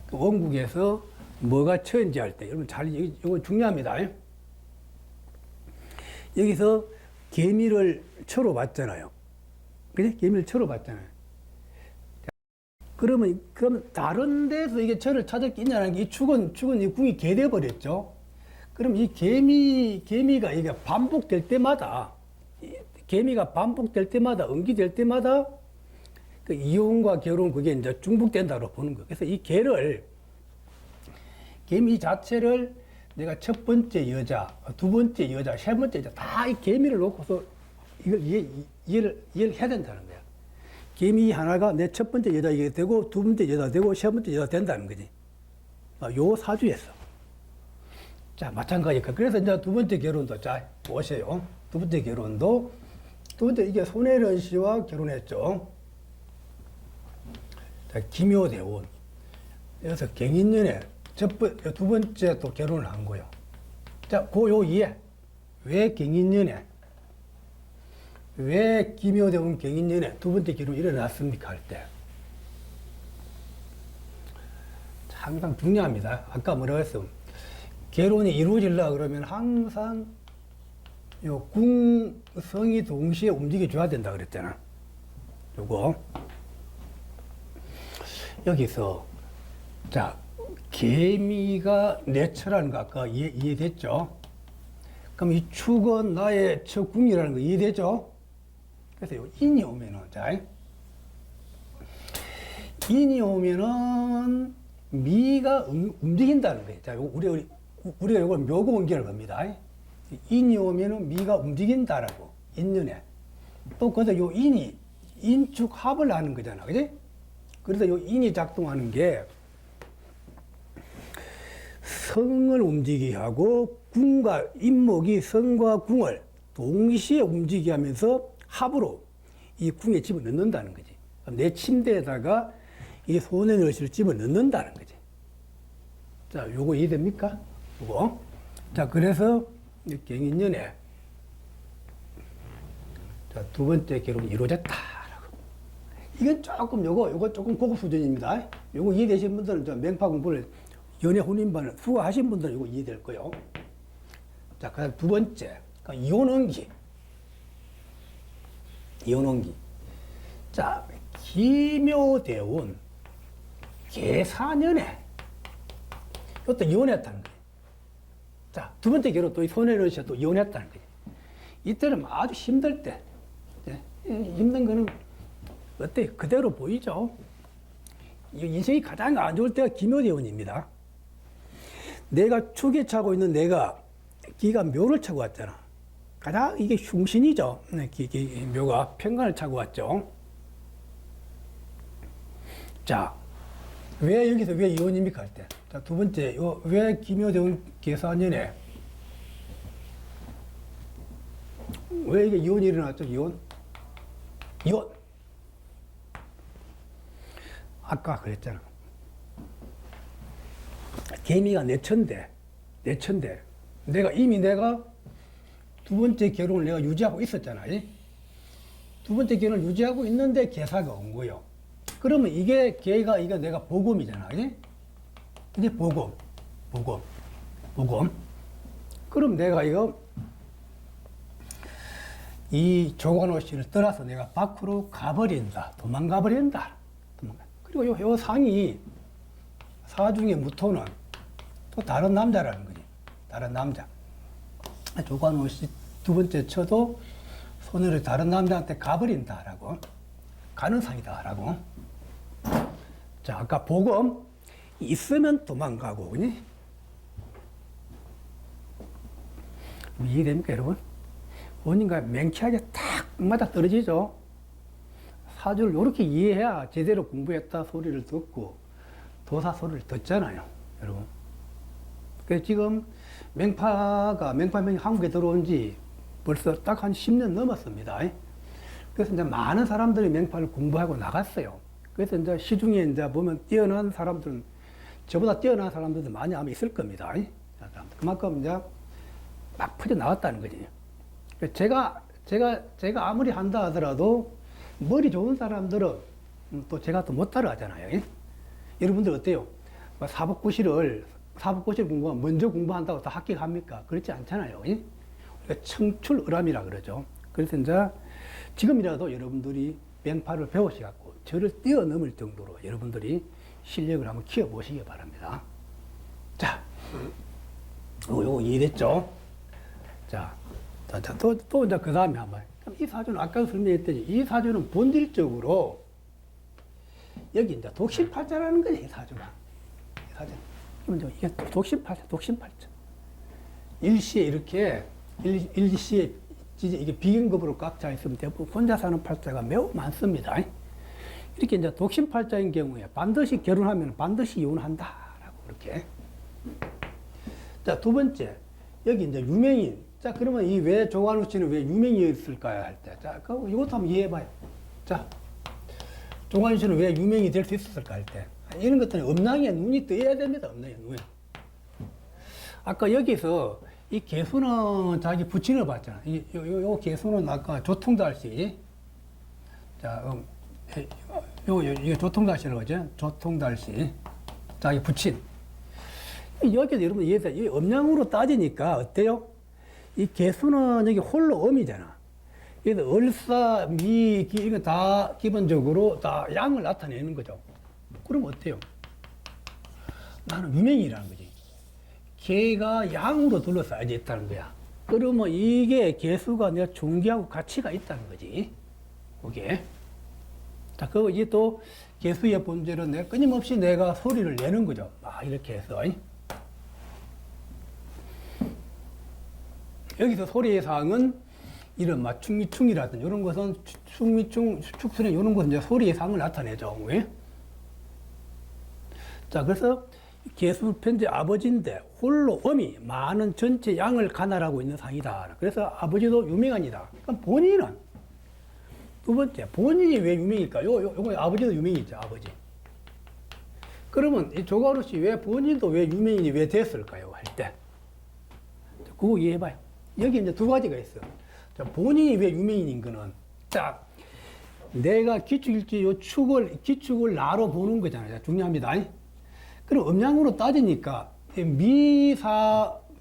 그 원국에서 뭐가 처인지 할 때, 여러분 이거 중요합니다. 여기서 개미를 쳐로 봤잖아요. 그지? 개미를 쳐로 봤잖아요. 그러면 다른 데서 이게 철을 찾을 게 있냐는 게 이 축은 이 궁이 개돼 버렸죠. 그럼 이 개미가 이게 반복될 때마다, 개미가 반복될 때마다, 응기될 때마다 그 이혼과 결혼 그게 이제 중복된다고 보는 거예요. 그래서 이 개미 자체를 내가 첫 번째 여자, 두 번째 여자, 세 번째 여자 다 이 개미를 놓고서 이걸 이해를 해야 된다는 거야. 개미 하나가 내 첫 번째 여자이게 되고 두 번째 여자 되고 세 번째 여자 된다는 거지. 요 사주에서. 자, 마찬가지니까. 그래서 이제 두 번째 결혼도, 자, 보세요. 두 번째 결혼도, 두 번째 이게 손혜련 씨와 결혼했죠. 자, 기묘대원. 여기서 경인년에 두 번째 또 결혼을 한 거예요. 자, 요 이해. 왜 경인년에, 왜 기묘대원 경인년에 두 번째 결혼이 일어났습니까? 할 때. 항상 중요합니다. 아까 뭐라고 했어? 결혼이 이루어지려고 그러면 항상 요 궁성이 동시에 움직여줘야 된다 그랬잖아. 요거. 여기서, 자, 개미가 내처라는 거 아까 이해됐죠? 그럼 이 축은 나의 첫 궁이라는 거 이해되죠? 그래서 요 인이 오면은, 자, 인이 오면은 미가 움직인다는 거예요. 자, 우리가 이걸 묘고원기를 겁니다. 인이 오면은 미가 움직인다라고, 인년에. 또 거기서 요 인이, 인축 합을 하는 거잖아. 그지? 그래서 요 인이 작동하는 게 성을 움직이게 하고 궁과 인목이 성과 궁을 동시에 움직이게 하면서 합으로 이 궁에 집어넣는다는 거지. 내 침대에다가 이 손의 너시를 집어넣는다는 거지. 자, 요거 이해됩니까? 요거. 자, 그래서 경인년에 자, 두 번째 결혼이 이루어졌다라고. 이건 조금 요거 조금 고급 수준입니다. 요거 이해되신 분들은 저 맹파 공부를 연애 혼인반을 수고하신 분들은 이거 이해될 거예요. 자, 그다음 두 번째, 이혼원기. 이혼원기. 자, 기묘대운 계사년에 이것도 이혼했다는 거예요. 자, 두 번째 결혼 또 손해를 또 이혼했다는 거예요. 이때는 아주 힘들 때, 힘든 거는 어때? 그대로 보이죠? 인생이 가장 안 좋을 때가 기묘대운입니다. 내가 축에 차고 있는 내가 기가 묘를 차고 왔잖아. 가장 이게 흉신이죠. 묘가 편관을 차고 왔죠. 자, 왜 여기서 왜 이혼입니까? 할 때. 자, 두 번째, 왜 기묘대운 계사년에 왜 이게 이혼이 일어났죠? 이혼. 아까 그랬잖아. 개미가 내천대. 내가 두 번째 결혼을 내가 유지하고 있었잖아. 두 번째 결혼을 유지하고 있는데 계사가 온 거요. 그러면 이게 내가 복음이잖아. 이제 복음. 그럼 내가 이 조관호 씨를 떠나서 내가 밖으로 가버린다. 도망가 버린다. 그리고 요 상이 사중의 무토는 또 다른 남자라는 거지. 다른 남자. 조관호 씨 두 번째 쳐도 손해를 다른 남자한테 가버린다라고. 가는 상이다라고. 자, 아까 복음 있으면 도망가고, 그니? 이해됩니까, 여러분? 본인과 맹쾌하게 딱 맞아 떨어지죠. 사주를 이렇게 이해해야 제대로 공부했다 소리를 듣고 도사 소리를 듣잖아요, 여러분. 그래서 지금 맹파명이 한국에 들어온 지 벌써 딱 한 10년 넘었습니다. 그래서 이제 많은 사람들이 맹파를 공부하고 나갔어요. 그래서 이제 시중에 이제 보면 뛰어난 사람들은, 저보다 뛰어난 사람들도 많이 아마 있을 겁니다. 그만큼 이제 막 퍼져 나왔다는 거지. 제가 아무리 한다 하더라도 머리 좋은 사람들은 또 제가 또 못 따라가잖아요. 예? 여러분들 어때요? 사법고시를 공부하면 먼저 공부한다고 다 합격합니까? 그렇지 않잖아요. 예? 우리가 청출어람이라 그러죠. 그래서 이제 지금이라도 여러분들이 맹파를 배우셔갖고 저를 뛰어넘을 정도로 여러분들이 실력을 한번 키워보시기 바랍니다. 자, 요거 이해됐죠? 자, 또 이제 그 다음에 한번. 이 사주는 아까 설명했더니 이 사주는 본질적으로 여기 이제 독신팔자라는 거지, 이 사주가. 이 사주. 그러면 이게 독신팔자. 일시에 이렇게, 일시에 이게 비경급으로 꽉 차 있으면 대부분 혼자 사는 팔자가 매우 많습니다. 이렇게 이제 독신팔자인 경우에 반드시 결혼하면 반드시 이혼한다라고 그렇게. 자, 두 번째. 여기 이제 유명인. 자, 그러면 이 왜 조관우 씨는 왜 유명이었을까요? 할 때. 자, 이것도 한번 이해해봐요. 자, 조관우 씨는 왜 유명이 될 수 있었을까? 할 때. 이런 것들은 음낭에 눈이 떠야 됩니다. 음낭에 눈이. 아까 여기서 이 개수는 자기 부친을 봤잖아. 요 개수는 아까 조통달씨. 자, 이게 조통달씨라고 하죠. 조통달씨. 자기 부친. 여기도 여러분 이해해서 이 음양으로 따지니까 어때요? 이 개수는 여기 홀로 음이잖아. 그래서 을사, 미, 이거 다 기본적으로 다 양을 나타내는 거죠. 그럼 어때요? 나는 유명이라는 거지. 개가 양으로 둘러싸여 있다는 거야. 그러면 이게 개수가 내가 존귀하고 가치가 있다는 거지. 그게. 자, 그거 이제 또 개수의 본질은 내가 끊임없이 내가 소리를 내는 거죠. 막 이렇게 해서. 여기서 소리의 사항은 이런 막 충미충이라든지 이런 것은 충미충, 축수령 이런 것은 이제 소리의 사항을 나타내죠. 왜? 자, 그래서 개수 편제 아버지인데 홀로 음이 많은 전체 양을 관할하고 있는 상이다. 그래서 아버지도 유명한이다. 그럼 본인은 두 번째, 본인이 왜 유명일까? 요거 아버지도 유명이죠, 아버지. 그러면 이 조가루 씨 왜 본인도 왜 유명인이 왜 됐을까요? 할 때. 그거 이해해봐요. 여기 이제 두 가지가 있어. 자, 본인이 왜 유명인인 거는, 자, 내가 기축일지 요 기축을 나로 보는 거잖아요. 중요합니다. 그럼 음양으로 따지니까,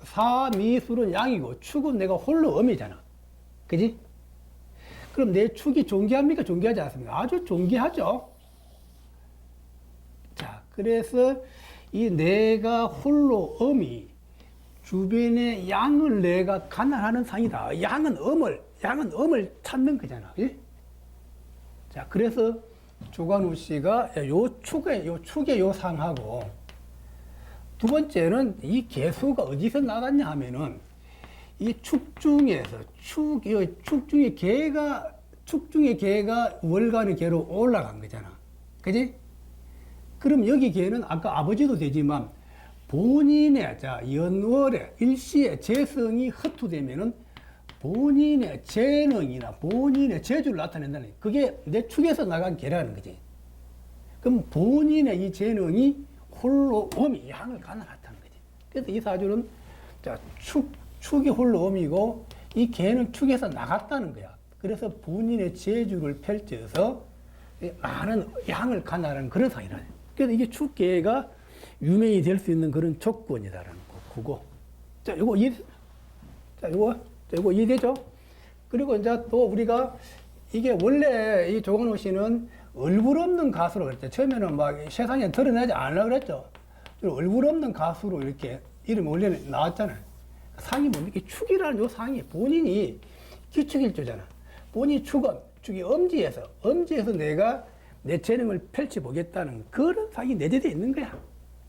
사미술은 양이고, 축은 내가 홀로 음이잖아. 그지? 그럼 내 축이 존귀합니까? 존귀하지 않습니까? 아주 존귀하죠. 자, 그래서 이 내가 홀로 음이 주변의 양을 내가 관할하는 상이다. 양은 음을 찾는 거잖아. 예? 자, 그래서 조관우 씨가 요 축의 요 상하고, 두 번째는 이 개수가 어디서 나갔냐 하면은, 이 축 중에서, 축 중에 개가 월간의 개로 올라간 거잖아. 그지? 그럼 여기 개는 아까 아버지도 되지만, 본인의 연월에 일시에 재성이 허투되면은 본인의 재능이나 본인의 재주를 나타낸다는 거예요. 그게 내 축에서 나간 개라는 거지. 그럼 본인의 이 재능이 홀로 음이 양을 가능하다는 거지. 그래서 이 사주는 축이 홀로 음이고 이 개는 축에서 나갔다는 거야. 그래서 본인의 재주를 펼쳐서 많은 양을 가능하는 그런 상이라네. 그래서 이게 축개가 유명이 될 수 있는 그런 조건이다라는 거, 그거. 자, 요거 이해되죠? 그리고 이제 또 우리가 이게 원래 이 조건호 씨는 얼굴 없는 가수로 그랬죠. 처음에는 막 세상에 드러나지 않으려고 그랬죠. 얼굴 없는 가수로 이렇게 이름이 원래 나왔잖아요. 상이 뭡니까? 축이라는 요 상이 본인이 기축일조잖아. 본인이 축이 엄지에서 내가 내 재능을 펼쳐보겠다는 그런 상이 내재되어 있는 거야.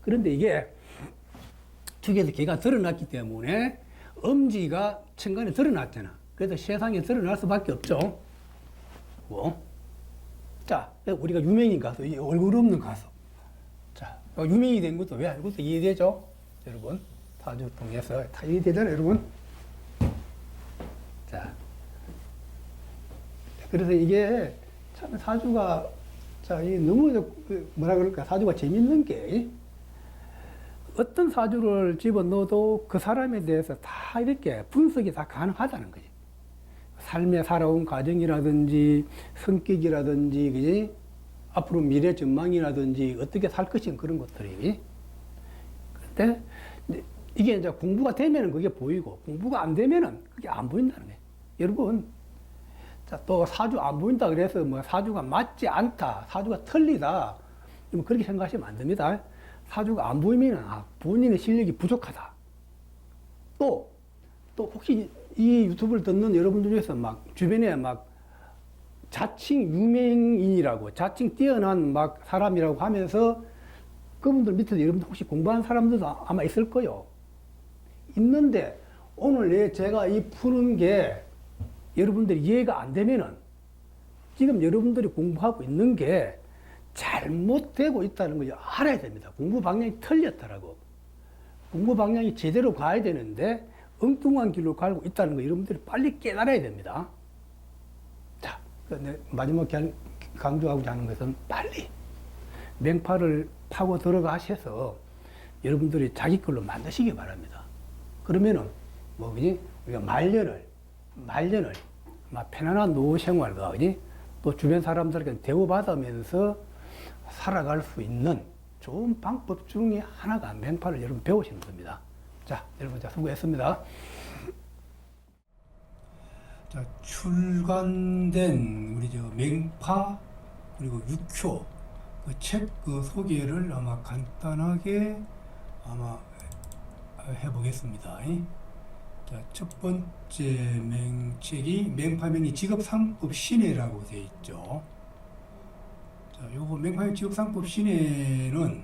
그런데 이게 축에서 개가 드러났기 때문에 엄지가 천간에 드러났잖아. 그래서 세상에 드러날 수밖에 없죠. 뭐. 자, 우리가 유명인 가수, 얼굴 없는 가수. 자, 유명이 된 것도 왜? 이것도 이해되죠? 여러분. 사주 통해서 다 이해되잖아요, 여러분. 자. 그래서 이게 참 사주가, 자, 이 너무 뭐라 그럴까? 사주가 재밌는 게, 어떤 사주를 집어넣어도 그 사람에 대해서 다 이렇게 분석이 다 가능하다는 거지. 삶에 살아온 과정이라든지 성격이라든지 그지? 앞으로 미래 전망이라든지 어떻게 살 것인 그런 것들이. 그런데 이게 이제 공부가 되면은 그게 보이고 공부가 안 되면은 그게 안 보인다는 거예요. 여러분, 자, 또 사주 안 보인다 그래서 뭐 사주가 맞지 않다, 사주가 틀리다, 그렇게 생각하시면 안 됩니다. 사주가 안 보이면 본인의 실력이 부족하다. 또 혹시 이 유튜브를 듣는 여러분들 중에서 막 주변에 막 자칭 유명인이라고 자칭 뛰어난 막 사람이라고 하면서 그분들 밑에서 여러분들 혹시 공부한 사람들도 아마 있을 거예요. 있는데 오늘 제가 이 푸는 게 여러분들이 이해가 안 되면은 지금 여러분들이 공부하고 있는 게 잘못되고 있다는 걸 알아야 됩니다. 공부 방향이 틀렸다라고. 공부 방향이 제대로 가야 되는데 엉뚱한 길로 가고 있다는 거 여러분들이 빨리 깨달아야 됩니다. 자, 마지막에 강조하고자 하는 것은 빨리 맹파를 파고 들어가셔서 여러분들이 자기 걸로 만드시기 바랍니다. 그러면은 뭐 그지? 우리가 말년을 막 편안한 노후 생활과 그지? 또 주변 사람들에게 대우받으면서 살아갈 수 있는 좋은 방법 중에 하나가 맹파를 여러분 배우시는 겁니다. 자, 여러분, 수고했습니다. 자, 출간된 우리 맹파 그리고 육효 그 책 그 소개를 아마 간단하게 아마 해보겠습니다. 자, 첫 번째 책이 맹파명리 직업상법 신해라고 되어 있죠. 자, 요거 맹파명리 직업상법 신해는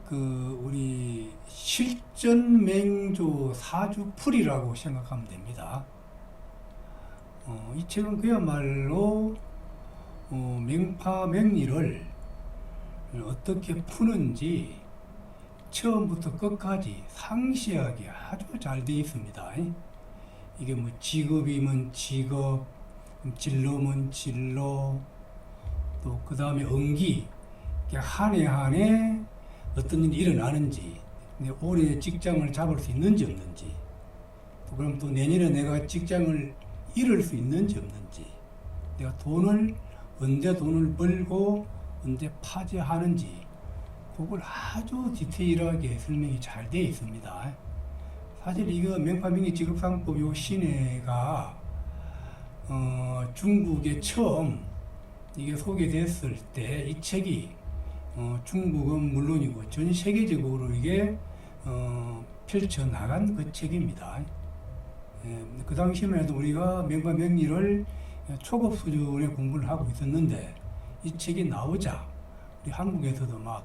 그 우리 실전맹조 사주풀이라고 생각하면 됩니다. 이 책은 그야말로 맹파명리를 어떻게 푸는지 처음부터 끝까지 상세하게 아주 잘 되어 있습니다. 이게 뭐 직업이면 직업, 진로면 진로, 또 그 다음에 응기, 한 해 한 해 어떤 일이 일어나는지, 올해 직장을 잡을 수 있는지 없는지, 또 그럼 또 내년에 내가 직장을 잃을 수 있는지 없는지, 내가 언제 돈을 벌고 언제 파재하는지, 그걸 아주 디테일하게 설명이 잘 되어 있습니다. 사실 이거 맹파명리 직업상법 요 신해가 중국에 처음 이게 소개됐을 때 이 책이 중국은 물론이고 전 세계적으로 이게 펼쳐나간 그 책입니다. 그 당시만 해도 우리가 맹파명리를 초급 수준의 공부를 하고 있었는데 이 책이 나오자 우리 한국에서도 막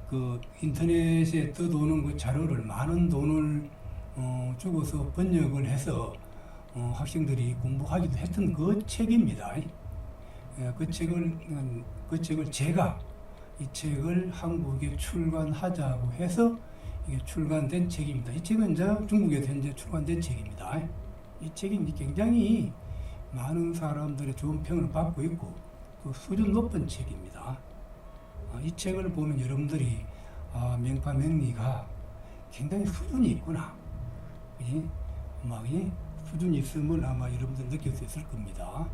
그 인터넷에 떠도는 그 자료를 많은 돈을 주고서 번역을 해서 학생들이 공부하기도 했던 그 책입니다. 그 책을 제가 이 책을 한국에 출간하자고 해서 이게 출간된 책입니다. 이 책은 이제 중국에서 현재 출간된 책입니다. 이 책이 굉장히 많은 사람들의 좋은 평을 받고 있고 또 수준 높은 책입니다. 이 책을 보면 여러분들이 맹파명리가 굉장히 수준이 있구나. 수준이 있음을 아마 여러분들 느낄 수 있을 겁니다.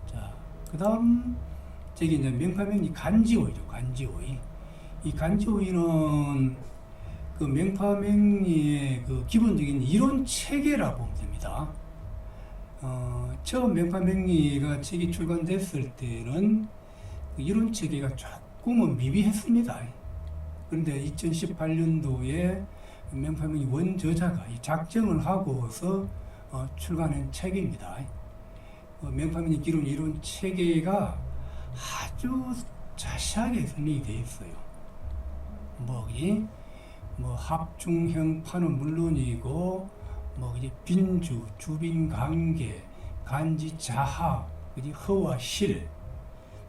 자, 그 다음 책이 이제 맹파명리 간지오이죠. 간지오이. 이 간지오이는 그 맹파명리의 그 기본적인 이론 체계라고 보면 됩니다. 처음 맹파명리가 책이 출간됐을 때는 그 이론 체계가 조금은 미비했습니다. 그런데 2018년도에 맹파명리 원저자가 이 작정을 하고서 출간한 책입니다. 맹파명리 기본 이론 체계가 아주 자세하게 설명이 되어 있어요. 합중형파는 물론이고 빈주, 주빈관계, 간지자하, 허와 실.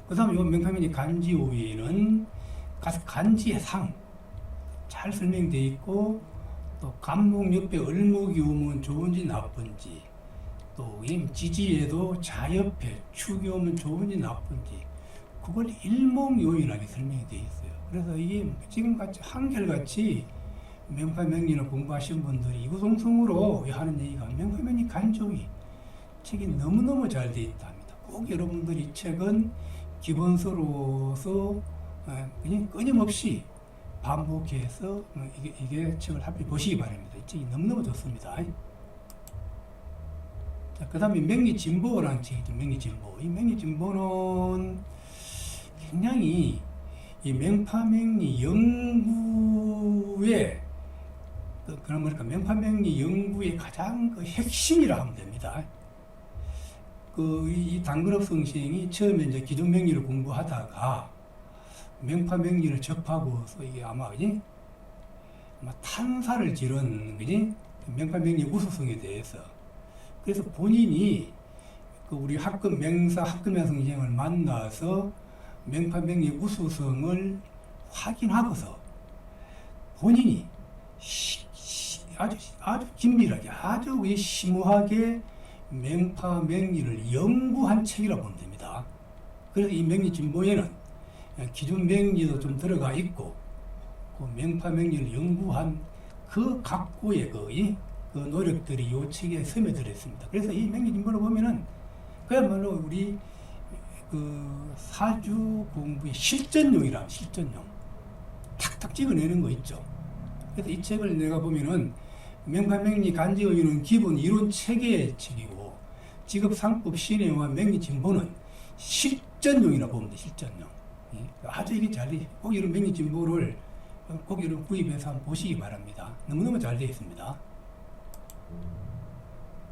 그 다음에 이 맹파명리 간지오이는 간지의 상 잘 설명되어 있고, 또 간목 옆에 을목이 오면 좋은지 나쁜지, 또 지지에도 자 옆에 축이 오면 좋은지 나쁜지 그걸 일목요연하게 설명이 되어 있어요. 그래서 이게 지금같이 한결같이 명파명리를 공부하신 분들이 이구동성으로 하는 얘기가 명파명리 간조기 책이 너무너무 잘 되어 있다 합니다. 꼭 여러분들이 이 책은 기본서로서 그냥 끊임없이 반복해서 이게 책을 한번 보시기 바랍니다. 이 책이 너무너무 좋습니다. 자, 그 다음에 명리진보라는 책이 있죠. 명리진보. 이 명리진보는 굉장히 이 명파명리 연구의 그런 뭐랄까 명파명리 연구의 가장 그 핵심이라 하면 됩니다. 이 당근업 선생이 처음에 이제 기존명리를 공부하다가 명파명리를 접하고서 이게 아마 탄사를 지른 명파명리 우수성에 대해서 그래서 본인이 우리 명사 학금야 선생을 만나서 명파명리 우수성을 확인하고서 본인이 아주 긴밀하게 아주 심오하게 명파명리를 연구한 책이라고 보면 됩니다. 그래서 이 명리진보에는 기존 명리도 좀 들어가 있고 그 명파명리를 연구한 그 각고의 그 노력들이 이 책에 스며들어 있습니다. 그래서 이 명리진보를 보면은 그야말로 우리 그 사주 공부의 실전용이라 실전용 탁탁 찍어내는 거 있죠. 그래서 이 책을 내가 보면은 명파명리 간지의는 기본 이론 체계의 책이고 직업상법 신해와 명리진보는 실전용이라 보면 돼. 실전용. 아주 이게 잘 돼. 꼭 이런 명리진보를 꼭 이런 구입해서 한번 보시기 바랍니다. 너무너무 잘 되어 있습니다.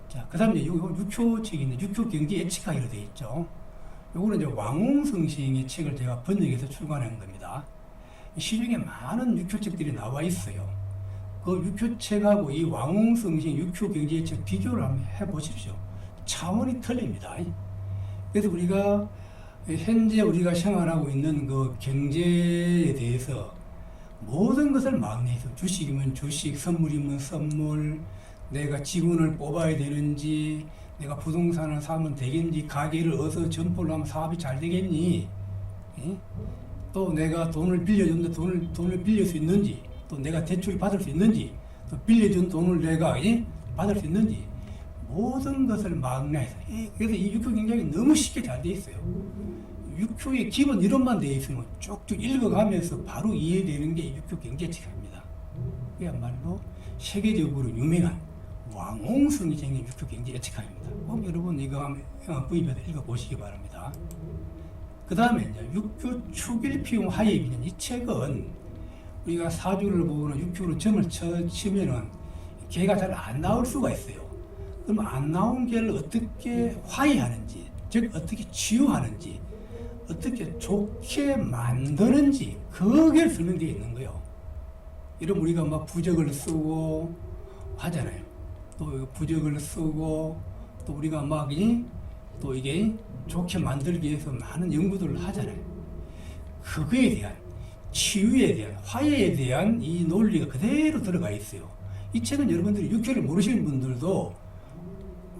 자, 그 다음에 이거 6교 책이 있는데 6교 경기 예측하기로 되어 있죠. 요거는 이제 왕홍성 시인의 책을 제가 번역해서 출간한 겁니다. 시중에 많은 6교 책들이 나와 있어요. 그 6교 책하고 이 왕홍성 시인 6교 경제 예측 비교를 한번 해보십시오. 차원이 틀립니다. 그래서 우리가 현재 우리가 생활하고 있는 그 경제에 대해서 모든 것을 막내해서 주식이면 주식, 선물이면 선물, 내가 직원을 뽑아야 되는지, 내가 부동산을 사면 되겠니, 가게를 어서 점포를 하면 사업이 잘 되겠니, 또 내가 돈을 빌려줬는데 돈을 빌릴 수 있는지, 또 내가 대출 받을 수 있는지, 또 빌려준 돈을 내가 받을 수 있는지, 모든 것을 막내해서. 그래서 이 6교 굉장히 너무 쉽게 잘 돼 있어요. 6교의 기본 이론만 되어 있으면 쭉쭉 읽어가면서 바로 이해되는 게 6교 경제책입니다. 그야말로 세계적으로 유명한 왕홍성이 생긴 6교 경제책입니다. 꼭 여러분 이거 한번 구입해서 읽어보시기 바랍니다. 그 다음에 이제 6교 축일피용 하예비는 이 책은 우리가 사주를 보거나 6교로 점을 치면은 개가 잘 안 나올 수가 있어요. 그럼 안 나온 개를 어떻게 화해하는지, 즉 어떻게 치유하는지, 어떻게 좋게 만드는지 그게 설명되어 있는 거예요. 이런 우리가 막 부적을 쓰고 하잖아요. 또 부적을 쓰고 또 우리가 막 또 이게 좋게 만들기 위해서 많은 연구들을 하잖아요. 그거에 대한 치유에 대한 화해에 대한 이 논리가 그대로 들어가 있어요. 이 책은 여러분들이 6교를 모르시는 분들도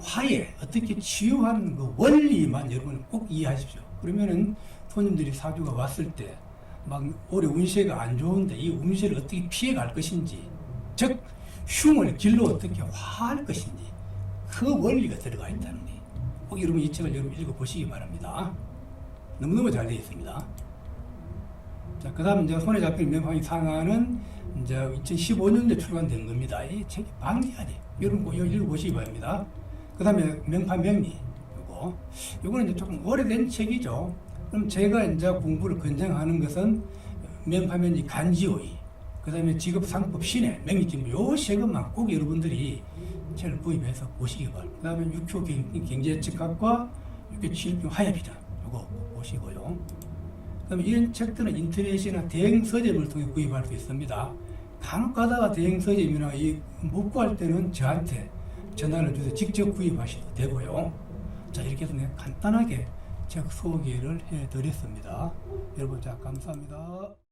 화해, 어떻게 치유하는 그 원리만 여러분 꼭 이해하십시오. 그러면은 손님들이 사주가 왔을 때 막 올해 운세가 안 좋은데 이 운세를 어떻게 피해갈 것인지, 즉 흉을 길로 어떻게 화할 것인지 그 원리가 들어가 있다는 거예요. 꼭 여러분 이 책을 여러분 읽어보시기 바랍니다. 너무너무 잘 되어 있습니다. 자, 그 다음 이제 손에 잡힌 명파명리 상하는 이제 2015년도에 출간된 겁니다. 이 책이 방대하지. 여러분 이거 읽어보시기 바랍니다. 그 다음에 명파명리. 요거는 이제 조금 오래된 책이죠. 그럼 제가 이제 공부를 권장하는 것은 명파명리 간지오이, 그 다음에 직업상법 신해, 명리진보 요 세 것만 꼭 여러분들이 책을 구입해서 보시기 바랍니다. 그 다음에 6교 경제측학과 6교 치일평 하야비전 요거 보시고요. 그 다음에 이런 책들은 인터넷이나 대행 서점을 통해 구입할 수 있습니다. 간혹 가다가 대행 서점이나 못 구할 때는 저한테 전화를 주셔서 직접 구입하셔도 되고요. 자, 이렇게 해서 내가 간단하게 책 소개를 해드렸습니다. 여러분, 자, 감사합니다.